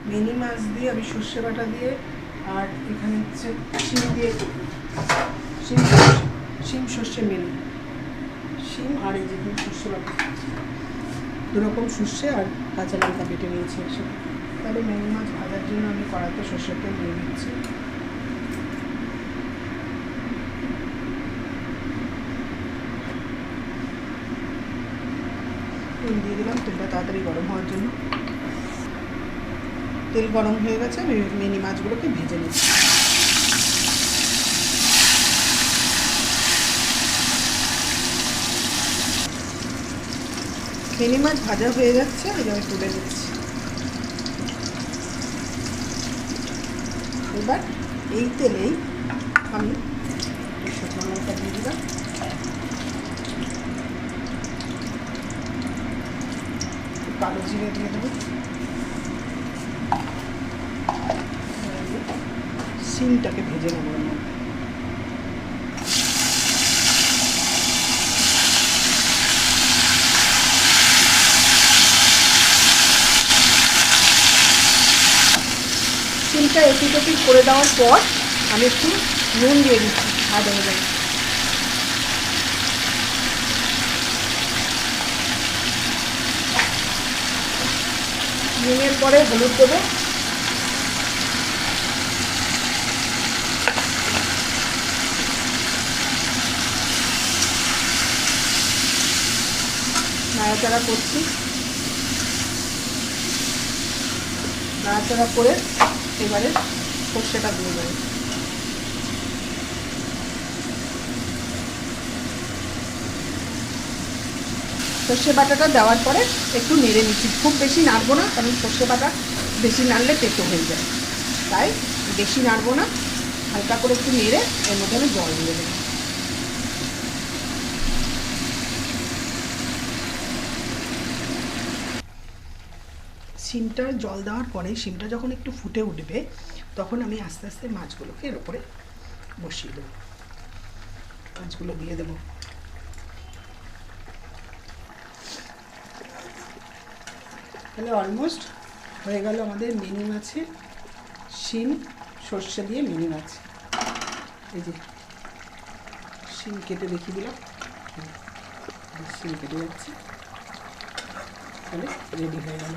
Mini মাছ দিয়ে আমি সর্ষে বাটা দিয়ে আর এখানে হচ্ছে শিম দিয়ে শিম সর্ষে মেনি শিম আর এই যে সর্ষে বাটা দুরকম সর্ষে আর কাঁচা লঙ্কা বেটে নিয়েছি এসব। তাহলে মিনি মাছ ভাজার জন্য আমি কড়াইতে সর্ষের তেল দিয়ে দিচ্ছি। দিয়ে দিলাম, তেলটা তাড়াতাড়ি গরম হওয়ার জন্য। তেল গরম হয়ে গেছে, আমি মিনি মাছগুলোকে ভেজে নিচ্ছি। মিনি মাছ ভাজা হয়ে যাচ্ছে, আমি তুলে দিচ্ছি। এবার এই তেলেই আমি শুকনো লঙ্কা দিয়ে দিলাম, কালো জিরে দিয়ে দেবো, শিমটাকে ভেজে নেবো। শিমটা এপিট করে দেওয়ার পর আমি একটু নুন দিয়ে দিচ্ছি স্বাদ অনুযায়ী। নুনের পরে হলুদ দেবো, নাড়াচাড়া করছি, নাড়াচাড়া করে এবারে সর্ষেটা দিয়ে দেবো। সর্ষে বাটাটা দেওয়ার পরে একটু নেড়ে নিচ্ছি, খুব বেশি নাড়বো না, কারণ সর্ষে বাটা বেশি নাড়লে তেতো হয়ে যায়, তাই বেশি নাড়বো না, হালকা করে একটু নেড়ে এর মধ্যে আমি জল দিয়ে দেবো। শিমটার জল দেওয়ার পরে শিমটা যখন একটু ফুটে উঠবে তখন আমি আস্তে আস্তে মাছগুলোকে এর উপরে বসিয়ে দেবো, মাছগুলো দিয়ে দেবো। তাহলে অলমোস্ট হয়ে গেল আমাদের মিনি মাছের শিম সর্ষে দিয়ে মিনি মাছ। এই যে শিম কেটে দেখিয়ে দিলাম, শিম কেটে যাচ্ছে, তাহলে রেডি হয়ে গেল।